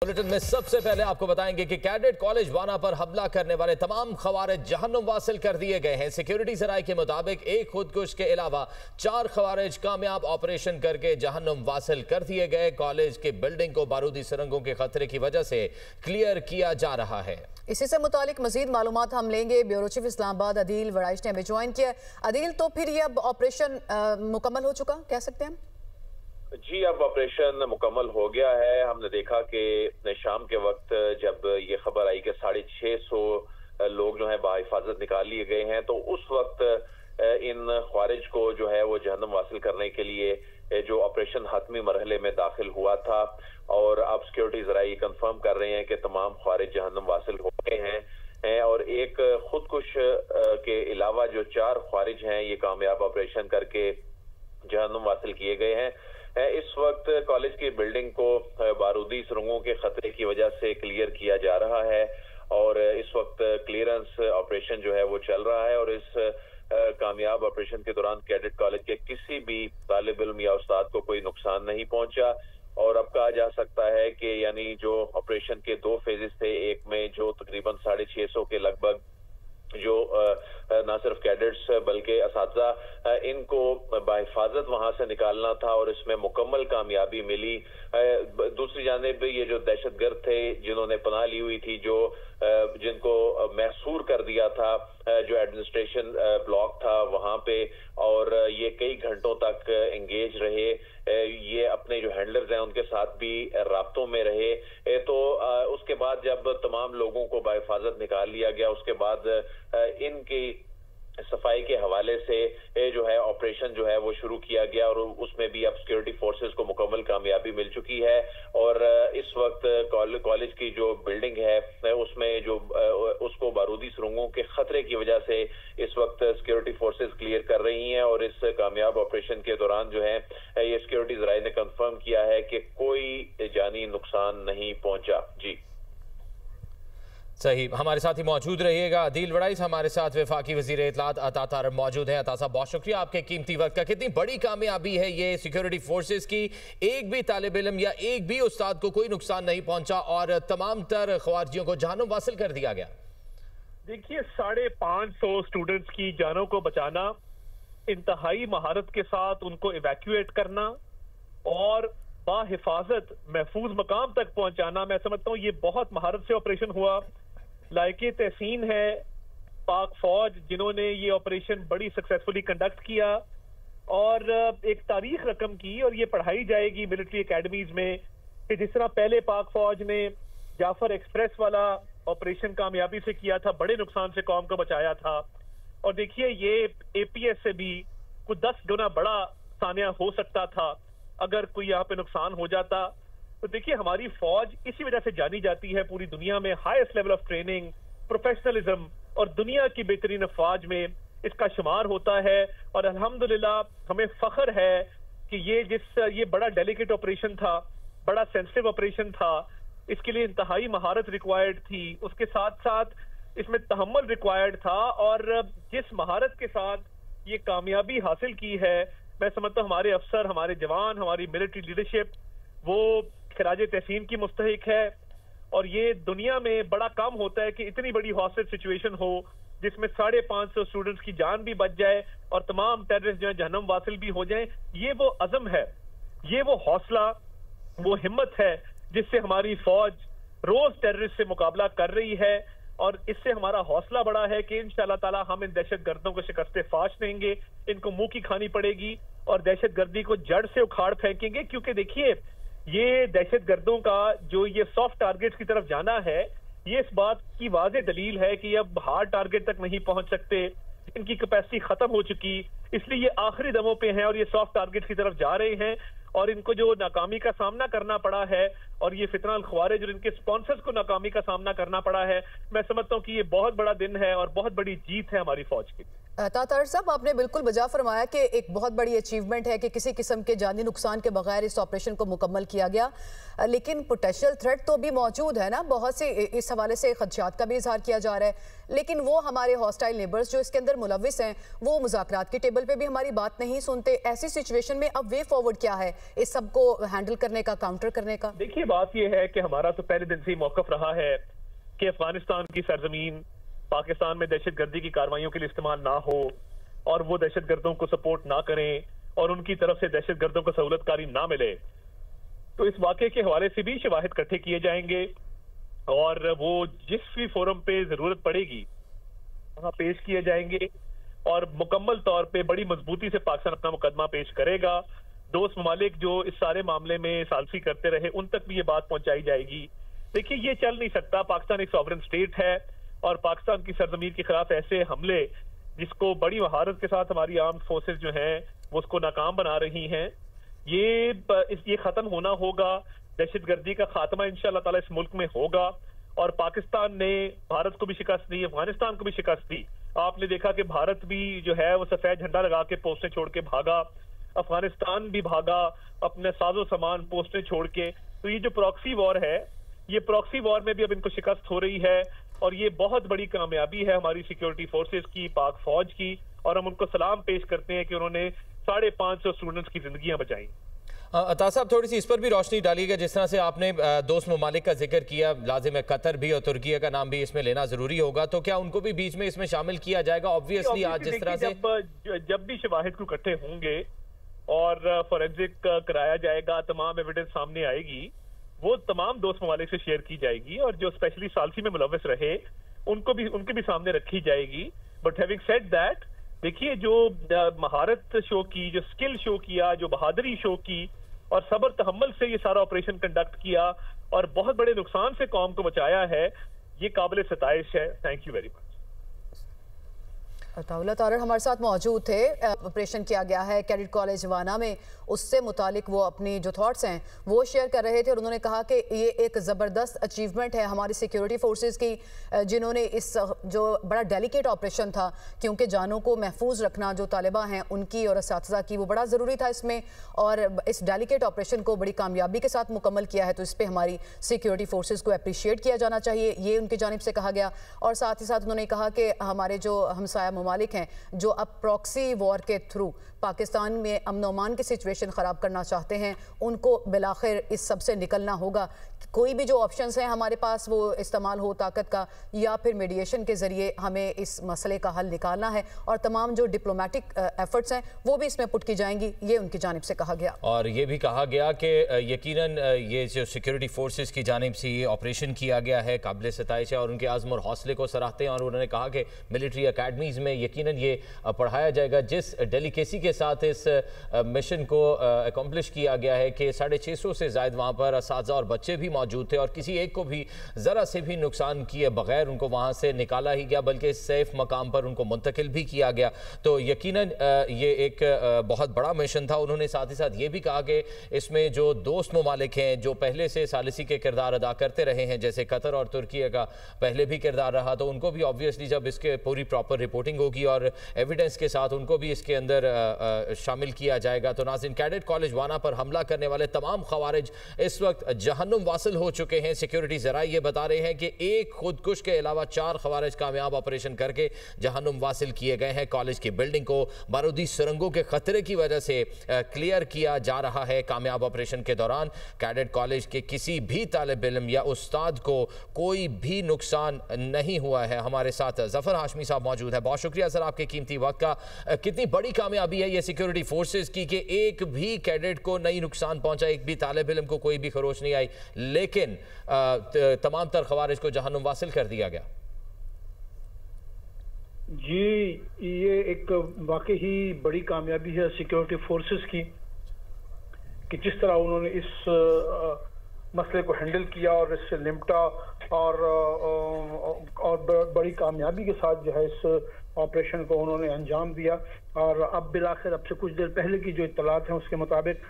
Bulletin में सबसे पहले आपको बताएंगे कि कैडेट कॉलेज वाना पर हमला करने वाले तमाम खवारिज जहन्नुम वासिल कर दिए गए हैं। सिक्योरिटी जराये के मुताबिक एक खुदकुश के अलावा 4 खवारिज कामयाब ऑपरेशन करके जहन्नुम वासिल कर दिए गए। कॉलेज की बिल्डिंग को बारूदी सुरंगों के खतरे की वजह से क्लियर किया जा रहा है। इसी से मुतालिक मजीद मालूमात हम लेंगे। ब्यूरो चीफ इस्लामाबाद अदील वड़ाइश ने हमें ज्वाइन किया। अदील, तो फिर ये अब ऑपरेशन मुकम्मल हो चुका कह सकते हैं हम? जी, अब ऑपरेशन मुकम्मल हो गया है। हमने देखा कि शाम के वक्त जब ये खबर आई कि 650 लोग जो हैं बाहिफाजत निकाल लिए गए हैं, तो उस वक्त इन ख्वारिज को जो है वो जहन्नुम वासिल करने के लिए जो ऑपरेशन हतमी मरहले में दाखिल हुआ था, और अब सिक्योरिटी जराये कंफर्म कर रहे हैं कि तमाम ख्वारिज जहन्नुम वासिल हो गए हैं। और एक खुदकुश के अलावा जो 4 ख्वारिज हैं ये कामयाब ऑपरेशन करके जहन्नुम वासिल किए गए हैं। इस वक्त कॉलेज की बिल्डिंग को बारूदी सुरंगों के खतरे की वजह से क्लियर किया जा रहा है, और इस वक्त क्लियरेंस ऑपरेशन जो है वो चल रहा है। और इस कामयाब ऑपरेशन के दौरान कैडेट कॉलेज के किसी भी तालिब इल्म या उस्ताद को कोई नुकसान नहीं पहुंचा। और अब कहा जा सकता है कि यानी जो ऑपरेशन के 2 फेजेस थे, एक में जो तकरीबन 650 के लगभग जो ना सिर्फ कैडेट्स बल्कि असातिज़ा इनको बाहिफाजत वहां से निकालना था, और इसमें मुकम्मल कामयाबी मिली। दूसरी जानिब ये जो दहशतगर्द थे जिन्होंने पनाह ली हुई थी, जो जिनको महसूर कर दिया था जो एडमिनिस्ट्रेशन ब्लॉक था वहां पे, और ये कई घंटों तक एंगेज रहे, ये अपने जो हैंडलर्स हैं उनके साथ भी राब्तों में रहे। तो उसके बाद जब तमाम लोगों को बाहिफाजत निकाल लिया गया, उसके बाद इनकी सफाई के हवाले से जो है ऑपरेशन जो है वो शुरू किया गया, और उसमें भी अब सिक्योरिटी फोर्सेस को मुकम्मल कामयाबी मिल चुकी है। और इस वक्त कॉलेज की जो बिल्डिंग है उसमें जो उसको बारूदी सुरंगों के खतरे की वजह से इस वक्त सिक्योरिटी फोर्सेस क्लियर कर रही हैं। और इस कामयाब ऑपरेशन के दौरान जो है ये सिक्योरिटी जराये ने कंफर्म किया है कि कोई जानी नुकसान नहीं पहुंचा। जी सही, हमारे साथ ही मौजूद रहिएगा। अदील वड़ाइश हमारे साथ वफाकी वज़ीर इत्तलात अता तारर मौजूद हैं। अता साहब, बहुत शुक्रिया आपके कीमती वक्त का। कितनी बड़ी कामयाबी है ये सिक्योरिटी फोर्सेस की, एक भी तालिब इल्म या एक भी उस्ताद को कोई नुकसान नहीं पहुंचा और तमाम तर ख्वारिजियों को जहन्नुम वासिल कर दिया गया। देखिए, 550 स्टूडेंट्स की जानों को बचाना, इंतहाई महारत के साथ उनको इवैक्यूएट करना और बाहिफाजत महफूज मकाम तक पहुंचाना, मैं समझता हूँ ये बहुत महारत से ऑपरेशन हुआ। लायके तहसीन है पाक फौज जिन्होंने ये ऑपरेशन बड़ी सक्सेसफुली कंडक्ट किया और एक तारीख रकम की, और ये पढ़ाई जाएगी मिलिट्री एकेडमीज में कि जिस तरह पहले पाक फौज ने जाफर एक्सप्रेस वाला ऑपरेशन कामयाबी से किया था, बड़े नुकसान से कौम को बचाया था। और देखिए, ये एपीएस से भी कुछ 10 गुना बड़ा सानिया हो सकता था अगर कोई यहाँ पे नुकसान हो जाता। तो देखिए, हमारी फौज इसी वजह से जानी जाती है पूरी दुनिया में, highest level of training, professionalism, और दुनिया की बेहतरीन फौज में इसका शुमार होता है। और अल्हम्दुलिल्लाह हमें फख्र है कि ये बड़ा डेलिकेट ऑपरेशन था, बड़ा सेंसिटिव ऑपरेशन था, इसके लिए इंतहाई महारत रिक्वायर्ड थी, उसके साथ साथ इसमें तहम्मुल रिक्वायर्ड था। और जिस महारत के साथ ये कामयाबी हासिल की है, मैं समझता हूँ हमारे अफसर, हमारे जवान, हमारी मिलिट्री लीडरशिप वो खिराज तहसीन की मुस्तहिक है। और ये दुनिया में बड़ा कम होता है कि इतनी बड़ी हॉस्टेज सिचुएशन हो जिसमें 550 स्टूडेंट्स की जान भी बच जाए और तमाम टेररिस्ट जो है जहन्नुम वासिल भी हो जाएं। ये वो अज़म है, ये वो हौसला, वो हिम्मत है जिससे हमारी फौज रोज टेररिस्ट से मुकाबला कर रही है। और इससे हमारा हौसला बड़ा है कि इंशाअल्लाह ताला हम इन दहशत गर्दों को शिकस्त फाश देंगे, इनको मुंह की खानी पड़ेगी और दहशत गर्दी को जड़ से उखाड़ फेंकेंगे। क्योंकि देखिए, ये दहशत गर्दों का जो ये सॉफ्ट टारगेट्स की तरफ जाना है, ये इस बात की वाज़ेह दलील है कि अब हार्ड टारगेट तक नहीं पहुंच सकते, इनकी कैपेसिटी खत्म हो चुकी, इसलिए ये आखिरी दमों पे हैं और ये सॉफ्ट टारगेट्स की तरफ जा रहे हैं। और इनको जो नाकामी का सामना करना पड़ा है और ये फितना अल ख्वारिज और इनके स्पॉन्सर्स को नाकामी का सामना करना पड़ा है, मैं समझता हूँ कि ये बहुत बड़ा दिन है और बहुत बड़ी जीत है हमारी फौज की। तातर साहब, आपने बिल्कुल बजा फरमाया कि एक बहुत बड़ी अचीवमेंट है कि किसी किस्म के जानी नुकसान के बगैर इस ऑपरेशन को मुकम्मल किया गया, लेकिन पोटेंशियल थ्रेट तो भी मौजूद है ना। बहुत से इस हवाले से खदशात का भी इजहार किया जा रहा है, लेकिन वो हमारे हॉस्टाइल नेबर्स जो इसके अंदर मुलविस हैं वो मुज़ाकरात की टेबल पे भी हमारी बात नहीं सुनते। ऐसी सिचुएशन में अब वे फॉरवर्ड क्या है इस सब को हैंडल करने का, काउंटर करने का? देखिए, बात ये है कि हमारा तो पहले दिन से ही मौक़िफ़ रहा है कि अफगानिस्तान की सरजमीन पाकिस्तान में दहशतगर्दी की कार्रवाइयों के लिए इस्तेमाल ना हो और वो दहशतगर्दों को सपोर्ट ना करें और उनकी तरफ से दहशतगर्दों को सहूलतकारी ना मिले। तो इस वाक़े के हवाले से भी शवाहिद इकट्ठे किए जाएंगे और वो जिस भी फोरम पे जरूरत पड़ेगी वहां पेश किए जाएंगे और मुकम्मल तौर पे बड़ी मजबूती से पाकिस्तान अपना मुकदमा पेश करेगा। दोस्त ममालिक जो इस सारे मामले में सालसी करते रहे उन तक भी ये बात पहुंचाई जाएगी। देखिए, ये चल नहीं सकता। पाकिस्तान एक सॉवरेन स्टेट है और पाकिस्तान की सरजमीन के खिलाफ ऐसे हमले जिसको बड़ी महारत के साथ हमारी आर्म्ड फोर्सेस जो हैं वो उसको नाकाम बना रही हैं, ये खत्म होना होगा। दहशतगर्दी का खात्मा इंशाअल्लाह ताला इस मुल्क में होगा और पाकिस्तान ने भारत को भी शिकस्त दी, अफगानिस्तान को भी शिकस्त दी। आपने देखा कि भारत भी जो है वो सफेद झंडा लगा के पोस्टें छोड़ के भागा, अफगानिस्तान भी भागा अपने साजो सामान पोस्टें छोड़ के। तो ये जो प्रॉक्सी वॉर है, ये प्रॉक्सी वॉर में भी अब इनको शिकस्त हो रही है और ये बहुत बड़ी कामयाबी है हमारी सिक्योरिटी फोर्सेस की, पाक फौज की, और हम उनको सलाम पेश करते हैं कि उन्होंने 550 स्टूडेंट्स की जिंदगियां बचाई। अता साहब, थोड़ी सी इस पर भी रोशनी डालिएगा। जिस तरह से आपने दोस्त ममालिक का जिक्र किया, लाजिम है कतर भी और तुर्की का नाम भी इसमें लेना जरूरी होगा, तो क्या उनको भी बीच में इसमें शामिल किया जाएगा? ऑब्वियसली आज जिस तरह से जब भी शवाहिद को इकट्ठे होंगे और फॉरेंसिक कराया जाएगा, तमाम एविडेंस सामने आएगी, वो तमाम दोस्त ममालिक से शेयर की जाएगी और जो स्पेशली सालसी में मुलविस रहे उनके भी सामने रखी जाएगी। बट हैविंग सेड दैट, देखिए, जो महारत शो की, जो स्किल शो किया, जो बहादुरी शो की और सब्र तहम्मुल से ये सारा ऑपरेशन कंडक्ट किया और बहुत बड़े नुकसान से कौम को बचाया है, ये काबिल सताइश है। Thank you very much. Ataullah Tarar हमारे साथ मौजूद थे। ऑपरेशन किया गया है कैडेट कॉलेज वाना में, उससे मुतालिक वो अपनी जो थॉट्स हैं वो शेयर कर रहे थे और उन्होंने कहा कि ये एक ज़बरदस्त अचीवमेंट है हमारी सिक्योरिटी फोर्सेस की, जिन्होंने इस जो बड़ा डेलिकेट ऑपरेशन था, क्योंकि जानों को महफूज रखना जो तालिबा हैं उनकी और असातिज़ा की वो बड़ा ज़रूरी था इसमें, और इस डेलिकेट ऑपरेशन को बड़ी कामयाबी के साथ मुकम्मल किया है। तो इस पर हमारी सिक्योरिटी फोर्सेस को अप्रिशिएट किया जाना चाहिए, ये उनकी जानिब से कहा गया। और साथ ही साथ उन्होंने कहा कि हमारे जो हमसाया ममालिक हैं जो अब प्रॉक्सी वॉर के थ्रू पाकिस्तान में अमन अमान की सिचुएशन ख़राब करना चाहते हैं, उनको बिलाखिर इस सब से निकलना होगा। कोई भी जो ऑप्शंस हैं हमारे पास वो इस्तेमाल हो ताकत का, या फिर मीडिएशन के ज़रिए हमें इस मसले का हल निकालना है, और तमाम जो डिप्लोमेटिक एफर्ट्स हैं वो भी इसमें पुट की जाएंगी, ये उनकी जानिब से कहा गया। और ये भी कहा गया कि यकीनन ये जो सिक्योरिटी फोर्सेस की जानिब से ये ऑपरेशन किया गया है काबिल सताइश है और उनके आज़म और हौसले को सराहते हैं। और उन्होंने कहा कि मिलिट्री अकेडमीज़ में यकीनन ये पढ़ाया जाएगा। जिस डेलिकेसी के साथ इस मिशन को अकम्प्लिश किया गया है कि 650 से ज़ायद वहाँ पर असातिज़ा और बच्चे भी मौजूद थे और किसी एक को भी ज़रा से भी नुकसान किए बगैर उनको वहाँ से निकाला ही गया, बल्कि सेफ मकाम पर उनको मुंतकिल भी किया गया। तो यकीनन ये एक बहुत बड़ा मिशन था। उन्होंने साथ ही साथ ये भी कहा कि इसमें जो दोस्त ममालिक हैं जो पहले से सालिसी के किरदार अदा करते रहे हैं, जैसे कतर और तुर्की का पहले भी किरदार रहा, तो उनको भी ऑब्वियसली जब इसके पूरी प्रॉपर रिपोर्टिंग होगी और एविडेंस के साथ उनको भी इसके अंदर शामिल किया जाएगा। तो नाज़रीन, कैडेट कॉलेज वाना पर हमला करने वाले तमाम खवारिज इस वक्त जहन्नुम वासिल हो चुके हैं। सिक्योरिटी ज़राए ये बता रहे हैं कि एक खुदकुश के अलावा 4 खवारिज कामयाब ऑपरेशन करके जहन्नुम वासिल किए गए हैं। कॉलेज की बिल्डिंग को बारूदी सुरंगों के खतरे की वजह से क्लियर किया जा रहा है। कामयाब ऑपरेशन के दौरान कैडेट कॉलेज के किसी भी तालिब इल्म या उस्ताद को कोई भी नुकसान नहीं हुआ है। हमारे साथ जफर हाशमी साहब मौजूद है। बहुत शुक्रिया सर आपके कीमती वक्त का। कितनी बड़ी कामयाबी है ये सिक्योरिटी फोर्सेस की कि एक भी कैडेट को नहीं नुकसान पहुंचा, एक भी तालिब इल्म को कोई भी खरोच नहीं आई, लेकिन तमाम तर खवारिज को जहन्नुम वासिल कर दिया गया। जी, ये एक वाकई ही बड़ी कामयाबी है सिक्योरिटी फोर्सेस की कि जिस तरह उन्होंने इस मसले को हैंडल किया और इससे निपटा और बड़ी कामयाबी के साथ जो है इस ऑपरेशन को उन्होंने अंजाम दिया। और अब बिलाखिर अब से कुछ देर पहले की जो इत्तलात हैं उसके मुताबिक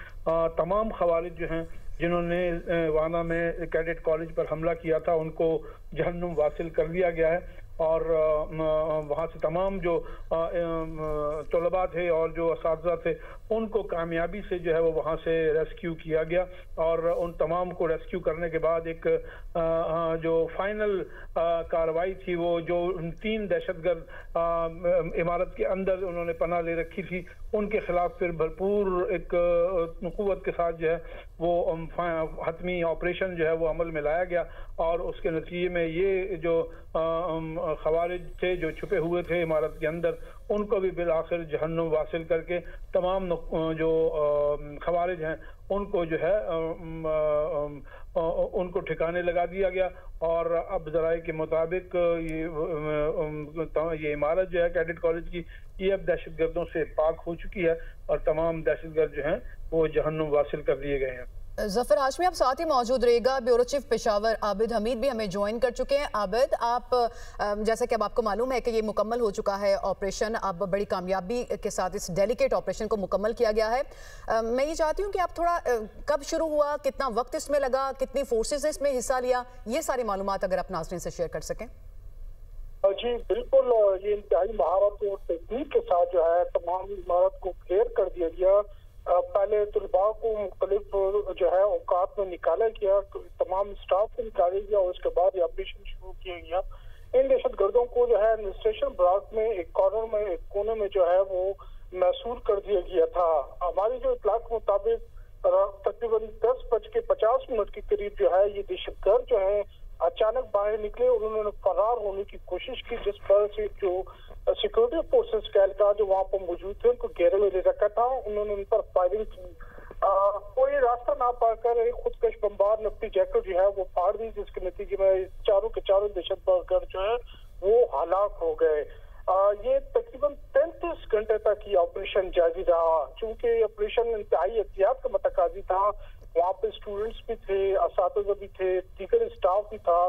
तमाम खवारिज जो हैं जिन्होंने वाना में कैडेट कॉलेज पर हमला किया था उनको जहन्नुम वासिल कर दिया गया है। اور وہاں سے تمام جو طلباء تھے اور جو اساتذہ تھے ان کو کامیابی سے جو ہے وہ وہاں سے ریسکیو کیا گیا، اور ان تمام کو ریسکیو کرنے کے بعد ایک جو فائنل کارروائی تھی، وہ جو 3 دہشت گرد عمارت کے اندر انہوں نے پناہ لے رکھی تھی ان کے خلاف پھر بھرپور ایک قوت کے ساتھ جو ہے وہ حتمی آپریشن جو ہے وہ عمل میں لایا گیا، اور اس کے نتیجے میں یہ جو خوارج تھے جو چھپے ہوئے تھے عمارت کے اندر ان کو بھی بالآخر جہنم واصل کر کے تمام جو خوارج ہیں ان کو جو ہے ان کو ٹھکانے لگا دیا گیا، اور اب ذرائع کے مطابق یہ عمارت جو ہے کیڈٹ کالج کی یہ اب دہشت گردوں سے پاک ہو چکی ہے، اور تمام دہشت گرد جو ہیں وہ جہنم واصل کر دیے گئے ہیں۔ ظفر ہاشمی آپ ساتھ ہی موجود رہے گا، بیورو چیف پشاور عابد حمید بھی ہمیں جوائن کر چکے ہیں۔ عابد، آپ جیسا کہ اب آپ کو معلوم ہے کہ یہ مکمل ہو چکا ہے آپریشن، اب بڑی کامیابی کے ساتھ اس ڈیلیکیٹ آپریشن کو مکمل کیا گیا ہے۔ میں یہ چاہتی ہوں کہ آپ تھوڑا کب شروع ہوا، کتنا وقت اس میں لگا، کتنی فورسز نے اس میں حصہ لیا، یہ ساری معلومات اگر آپ ناظرین سے شیئر کر سکیں۔ جی بالکل، یہ انتہائی مہارت اور تکنیک کے ساتھ جو ہے تمام عمارت کو کلیئر کر دیا گیا۔ پہلے طلباء کو مختلف جو ہے اوقات میں نکالا گیا، تمام اسٹاف کو نکالا گیا، اور اس کے بعد یہ آپریشن شروع کیا گیا۔ ان دہشت گردوں کو جو ہے ایڈمنسٹریشن بلاک میں ایک کارنر میں ایک کونے میں جو ہے وہ محصور کر دیا گیا تھا۔ ہماری جو اطلاع کے مطابق تقریباً 10:50 کے قریب جو ہے یہ دہشت گرد جو ہے اچانک باہر نکلے اور انہوں نے فرار ہونے کی کوشش کی، جس پر سے جو سیکورٹی فورسز کا اہلکار جو وہاں پر موجود تھے ان کو گھیرے میں لے رکھا تھا، انہوں نے ان پر فائرنگ کی۔ کوئی راستہ نہ پا کر ایک خودکش بمبار نفتی جیکٹ جو ہے وہ پھاڑ دی، جس کے نتیجے میں چاروں کے چاروں دہشت گرد جو ہے وہ ہلاک ہو گئے۔ یہ تقریباً 33 گھنٹے تک یہ آپریشن جاری رہا، چونکہ آپریشن انتہائی احتیاط کا متقاضی تھا۔ وہاں پہ اسٹوڈنٹس بھی تھے، اساتذہ بھی تھے، دیگر اسٹاف بھی تھا،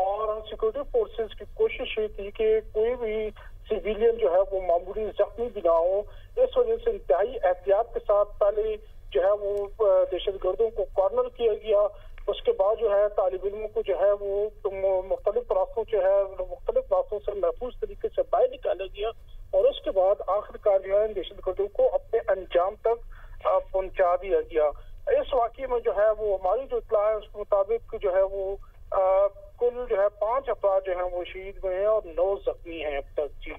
اور سیکورٹی فورسز کی کوشش یہ تھی کہ کوئی بھی سویلین جو ہے وہ معمولی زخمی بھی نہ ہو۔ اس وجہ سے انتہائی احتیاط کے ساتھ پہلے جو ہے وہ دہشت گردوں کو کارنر کیا گیا، اس کے بعد جو ہے طالب علموں کو جو ہے وہ مختلف راستوں سے محفوظ طریقے سے باہر نکالا گیا، اور اس کے بعد آخر کار جو ہے دہشت گردوں کو اپنے انجام تک پہنچا دیا گیا۔ اس واقعے میں جو ہے وہ ہماری جو اطلاع ہے اس کے مطابق جو ہے وہ کل جو ہے 5 افراد جو ہیں وہ شہید ہوئے ہیں اور 9 زخمی ہیں اب تک۔ جی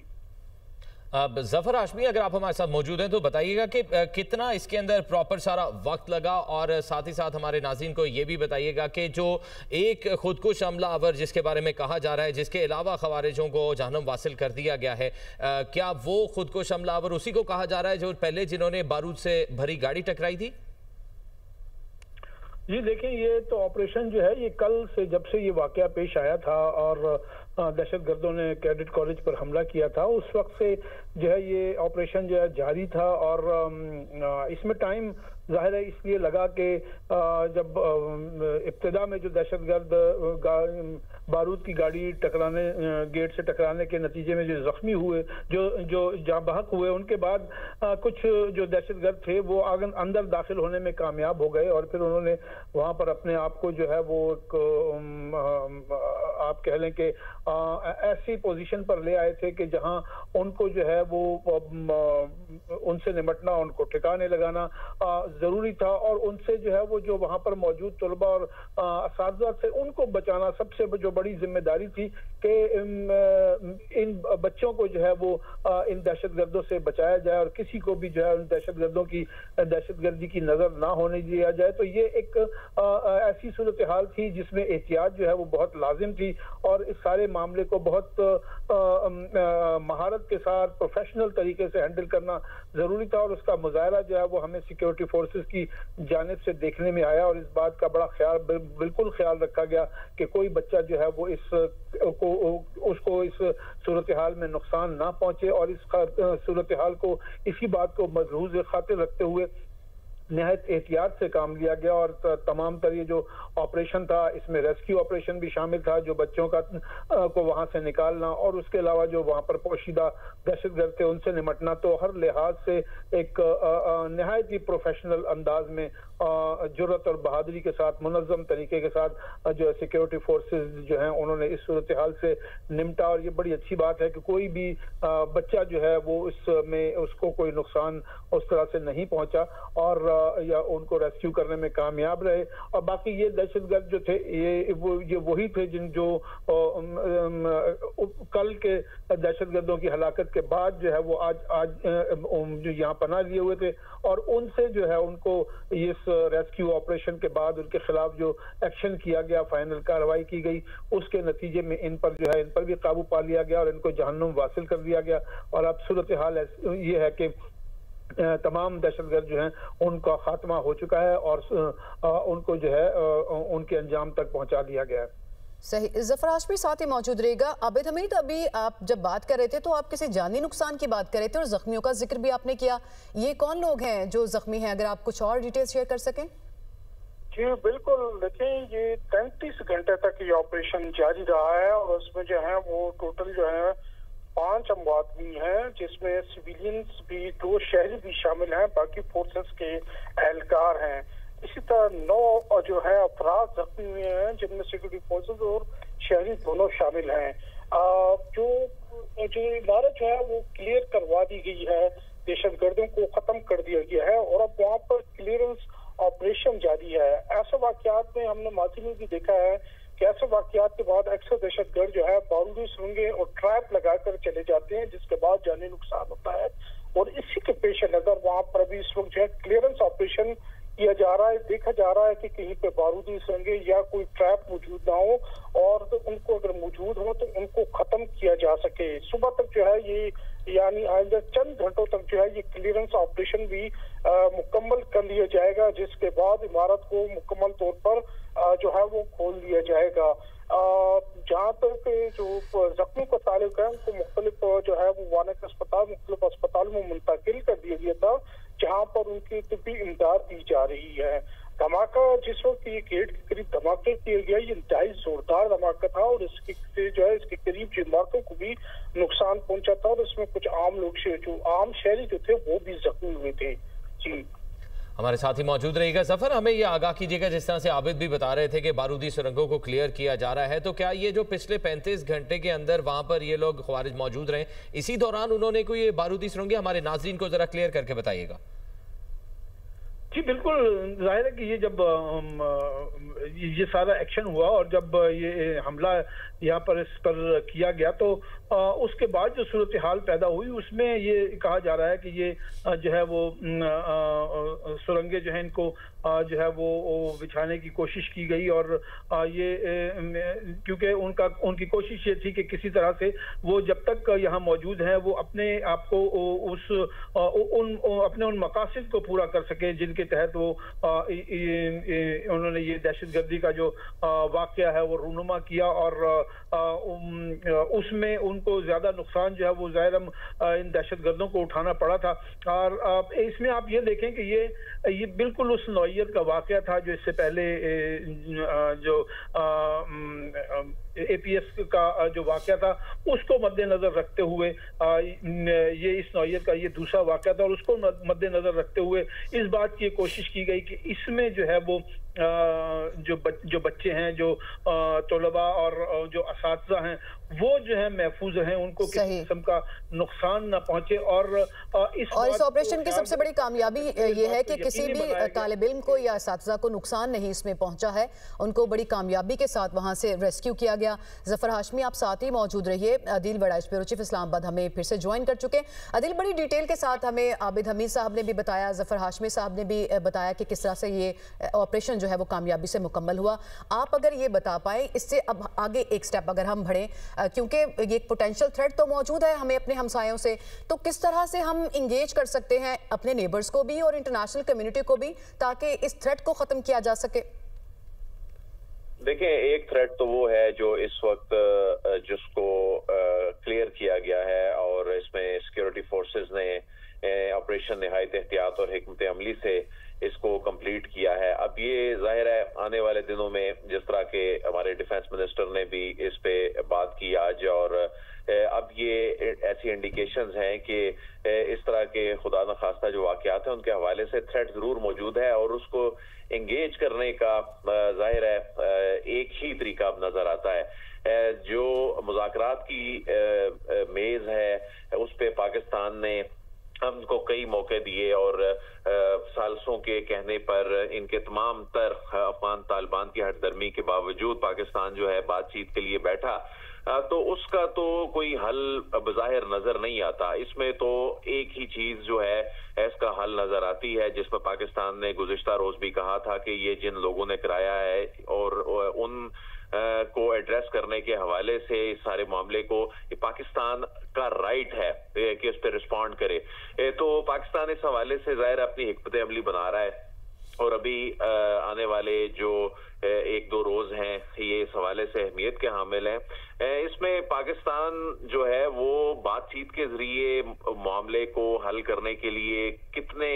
اب ظفر ہاشمی اگر آپ ہمارے ساتھ موجود ہیں تو بتائیے گا کہ کتنا اس کے اندر پراپر سارا وقت لگا، اور ساتھ ہی ساتھ ہمارے ناظرین کو یہ بھی بتائیے گا کہ جو ایک خودکش حملہ آور جس کے بارے میں کہا جا رہا ہے جس کے علاوہ خوارجوں کو جہنم واصل کر دیا گیا ہے، کیا وہ خودکش حملہ آور اسی کو کہا جا رہا ہے جو پہلے جنہوں نے بارود سے بھری گاڑی ٹکرائی تھی؟ جی دیکھیں، یہ تو آپریشن جو ہے یہ کل سے جب سے یہ واقعہ پیش آیا تھا اور دہشت گردوں نے کیڈٹ کالج پر حملہ کیا تھا، اس وقت سے جو ہے یہ آپریشن جو ہے جاری تھا، اور اس میں ٹائم ظاہر ہے اس لیے لگا کہ جب ابتدا میں جو دہشت گرد بارود کی گاڑی گیٹ سے ٹکرانے کے نتیجے میں جو زخمی ہوئے، جو جاں بحق ہوئے، ان کے بعد کچھ جو دہشت گرد تھے وہ اندر داخل ہونے میں کامیاب ہو گئے، اور پھر انہوں نے وہاں پر اپنے آپ کو جو ہے وہ آپ کہہ لیں کہ ایسی پوزیشن پر لے آئے تھے کہ جہاں ان کو جو ہے وہ ان سے نمٹنا، ان کو ٹھکانے لگانا ضروری تھا، اور ان سے جو ہے وہ جو وہاں پر موجود طلباء اور اساتذہ سے ان کو بچانا سب سے جو بڑی ذمہ داری تھی کہ ان بچوں کو جو ہے وہ ان دہشت گردوں سے بچایا جائے، اور کسی کو بھی جو ہے ان دہشت گردی کی نظر نہ ہونے دیا جائے۔ تو یہ ایک ایسی صورتحال تھی جس میں احتیاط جو ہے وہ بہت لازم تھی، اور اس سارے معاملے کو بہت مہارت کے ساتھ پروفیشنل طریقے سے ہینڈل کرنا ضروری تھا، اور اس کا مظاہرہ جو ہے وہ ہمیں سیکیورٹی فورسز کی جانب سے دیکھنے میں آیا، اور اس بات کا بڑا بالکل خیال رکھا گیا کہ کوئی بچہ جو ہے وہ اس کو اس صورتحال میں نقصان نہ پہنچے، اور اس صورتحال کو اسی بات کو ملحوظ خاطر رکھتے ہوئے نہایت احتیاط سے کام لیا گیا، اور تمام تر یہ جو آپریشن تھا اس میں ریسکیو آپریشن بھی شامل تھا، جو بچوں کو وہاں سے نکالنا، اور اس کے علاوہ جو وہاں پر پوشیدہ دہشت گرد تھے ان سے نمٹنا، تو ہر لحاظ سے ایک نہایت ہی پروفیشنل انداز میں जुर्रत और बहादुरी के साथ, मुनज़्ज़म तरीके के साथ जो है सिक्योरिटी फोर्सेस जो हैं उन्होंने इस सूरत हाल से निपटा। और ये बड़ी अच्छी बात है कि कोई भी बच्चा जो है वो इसमें उसको कोई नुकसान उस तरह से नहीं पहुंचा और या उनको रेस्क्यू करने में कामयाब रहे। और बाकी ये दहशतगर्द जो थे ये वही थे जिन जो कल के दहशतगर्दों की हलाकत के बाद जो है वो आज जो यहाँ पनाह लिए हुए थे और उनसे जो है उनको इस रेस्क्यू ऑपरेशन के बाद उनके खिलाफ जो एक्शन किया गया, फाइनल कार्रवाई की गई, उसके नतीजे में इन पर भी काबू पा लिया गया और इनको जहन्नुम वासिल कर दिया गया। और अब सूरत हाल ये है कि तमाम दहशतगर्द जो हैं उनका खात्मा हो चुका है और उनको जो है उनके अंजाम तक पहुंचा दिया गया है। सही। ज़फ़र हाशमी साथ ही मौजूद रहेगा। आबिद हमीद, अभी आप जब बात कर रहे थे तो आप किसी जानी नुकसान की बात कर रहे थे और जख्मियों का जिक्र भी आपने किया। ये कौन लोग हैं जो जख्मी हैं, अगर आप कुछ और डिटेल्स शेयर कर सकें? जी बिल्कुल, देखें ये 33 घंटे तक ये ऑपरेशन जारी रहा है और उसमें जो है वो टोटल जो है 5 अमवात भी हैं, जिसमें सिविलियंस भी 2 शहरी भी शामिल हैं, बाकी फोर्सेस के एहलकार हैं। इसी तरह 9 जो है अफराद जख्मी हुए हैं, जिनमें सिक्योरिटी फोर्सेस और शहरी दोनों शामिल हैं। जो इमारत जो है वो क्लियर करवा दी गई है, दहशतगर्दों को खत्म कर दिया गया है और अब वहाँ पर क्लियरेंस ऑपरेशन जारी है। ऐसे वाकयात में हमने माजी में भी देखा है कि ऐसे वाकयात के बाद अक्सर दहशतगर्द जो है बारूदी सुरंगें और ट्रैप लगाकर चले जाते हैं, जिसके बाद जानी नुकसान होता है। और इसी के पेश नजर वहाँ पर अभी इस वक्त जो है क्लियरेंस ऑपरेशन किया जा रहा है। देखा जा रहा है कि कहीं पे बारूदी सुरंगें या कोई ट्रैप मौजूद ना हो और तो उनको अगर मौजूद हो तो उनको खत्म किया जा सके। सुबह तक जो है ये यानी आइंदा चंद घंटों तक जो है ये क्लियरेंस ऑपरेशन भी मुकम्मल कर लिया जाएगा, जिसके बाद इमारत को मुकम्मल तौर पर जो है वो खोल दिया जाएगा। जहाँ तक जो जख्मी का ताल्लुक है उनको मुख्तलिफ जो है वो वानिक अस्पताल मुख्तलिफ अस्पतालों में मुंतकिल कर दिया गया था, जहाँ पर उनकी तिब्बी इमदाद दी जा रही है। धमाका जिस वक्त ये गेट के करीब धमाका किया गया, ये इंतहाई जोरदार धमाका था और इसके जो है इसके करीब जो इमारतों को भी नुकसान पहुंचा था और इसमें कुछ आम लोग जो आम शहरी जो थे वो भी जख्मी हुए थे। जी हमारे साथ ही मौजूद रहेगा ज़फ़र, हमें ये आगाह कीजिएगा, जिस तरह से आबिद भी बता रहे थे कि बारूदी सुरंगों को क्लियर किया जा रहा है, तो क्या ये जो पिछले 35 घंटे के अंदर वहां पर ये लोग ख्वारिज मौजूद रहे, इसी दौरान उन्होंने कोई ये बारूदी सुरंगें, हमारे नाज़रीन को जरा क्लियर करके बताइएगा। जी बिल्कुल, जाहिर है कि ये जब ये सारा एक्शन हुआ और जब ये हमला यहाँ पर इस पर किया गया तो उसके बाद जो सूरत हाल पैदा हुई उसमें ये कहा जा रहा है कि ये जो है वो सुरंगें जो है इनको जो है वो बिछाने की कोशिश की गई और ये क्योंकि उनकी कोशिश ये थी कि किसी तरह से वो जब तक यहाँ मौजूद हैं वो अपने आप को अपने उन मकासद को पूरा कर सके जिनके तहत वो उन्होंने ये दहशतगर्दी का जो वाक़या है वो रूनुमा किया और उसमें उनको ज्यादा नुकसान जो है वो ज़ाहिर इन दहशतगर्दों को उठाना पड़ा था। और इसमें आप ये देखें कि ये बिल्कुल उस नौइयत का वाक़या था जो इससे पहले जो APS का जो वाक़या था उसको मद्देनजर रखते हुए ये इस नौइयत का ये दूसरा वाक़या था और उसको मद्देनजर रखते हुए इस बात की कोशिश की गई कि इसमें जो है वो जो बच्चे हैं, जो तलबा और जो असातिज़ा हैं वो जो है महफूज हैं, उनको किसी किस्म का नुकसान न पहुंचे। और इस ऑपरेशन की सबसे बड़ी कामयाबी ये है कि किसी भी तालिब इल्म को या असातिज़ा को नुकसान नहीं इसमें पहुंचा है, उनको बड़ी कामयाबी के साथ वहां से रेस्क्यू किया गया। ज़फ़र हाशमी आप साथ ही मौजूद रहिए। अदील वड़ाइश ब्यूरो चीफ इस्लामाबाद हमें फिर से ज्वाइन कर चुके हैं। अदील, बड़ी डिटेल के साथ हमें आबिद हमीद साहब ने भी बताया, ज़फ़र हाशमी साहब ने भी बताया कि किस तरह से ये ऑपरेशन जो है वो कामयाबी से मुकम्मल हुआ। आप अगर ये बता पाए इससे अब आगे एक स्टेप अगर हम बढ़ें, क्योंकि ये एक पोटेंशियल थ्रेट तो मौजूद है हमें अपने हमसायों से, तो किस तरह से हम इंगेज कर सकते हैं अपने नेबर्स को भी और इंटरनेशनल कम्युनिटी को भी ताकि इस थ्रेट को खत्म किया जा सके? देखिए, एक थ्रेट तो वो है जो इस वक्त जिसको क्लियर किया गया है और इसमें सिक्योरिटी फोर्सेस ने ऑपरेशन निहायत एहतियात और हिकमत अमली से इसको कंप्लीट किया है। अब ये जाहिर है आने वाले दिनों में जिस तरह के हमारे डिफेंस मिनिस्टर ने भी इस पे बात की आज, और अब ये ऐसी इंडिकेशंस हैं कि इस तरह के खुदा न खास्ता जो वाकयात हैं उनके हवाले से थ्रेट जरूर मौजूद है, और उसको एंगेज करने का जाहिर है एक ही तरीका अब नजर आता है। जो मुज़ाकरात की मेज है उस पे पाकिस्तान ने हमको कई मौके दिए, और सालसों के कहने पर इनके तमाम तर अफगान तालिबान की हटदर्मी के बावजूद पाकिस्तान जो है बातचीत के लिए बैठा, तो उसका तो कोई हल बज़ाहिर नजर नहीं आता। इसमें तो एक ही चीज जो है इसका हल नजर आती है, जिसमें पाकिस्तान ने गुज़िश्ता रोज भी कहा था कि ये जिन लोगों ने कराया है और उन को एड्रेस करने के हवाले से इस सारे मामले को पाकिस्तान का राइट है कि उस पर रिस्पॉन्ड करे। तो पाकिस्तान इस हवाले से ज़ाहिर अपनी हिकमत अमली बना रहा है, और अभी आने वाले जो एक दो रोज हैं ये इस हवाले से अहमियत के हामिल हैं। इसमें पाकिस्तान जो है वो बातचीत के जरिए मामले को हल करने के लिए कितने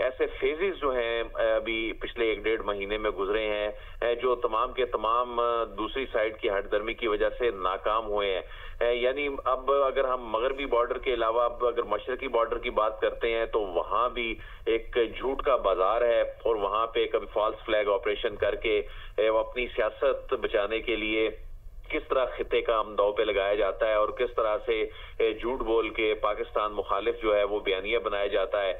ऐसे फेजेस जो हैं अभी पिछले 1-1.5 महीने में गुजरे हैं, जो तमाम के तमाम दूसरी साइड की हटदर्मी की वजह से नाकाम हुए हैं। यानी अब अगर हम मगरबी बॉर्डर के अलावा अब अगर मशरकी बॉर्डर की बात करते हैं तो वहां भी एक झूठ का बाजार है, और वहां पे कभी फॉल्स फ्लैग ऑपरेशन करके अपनी सियासत बचाने के लिए किस तरह खिते का दांव पे लगाया जाता है, और किस तरह से झूठ बोल के पाकिस्तान मुखालिफ जो है वो बयानिया बनाया जाता है।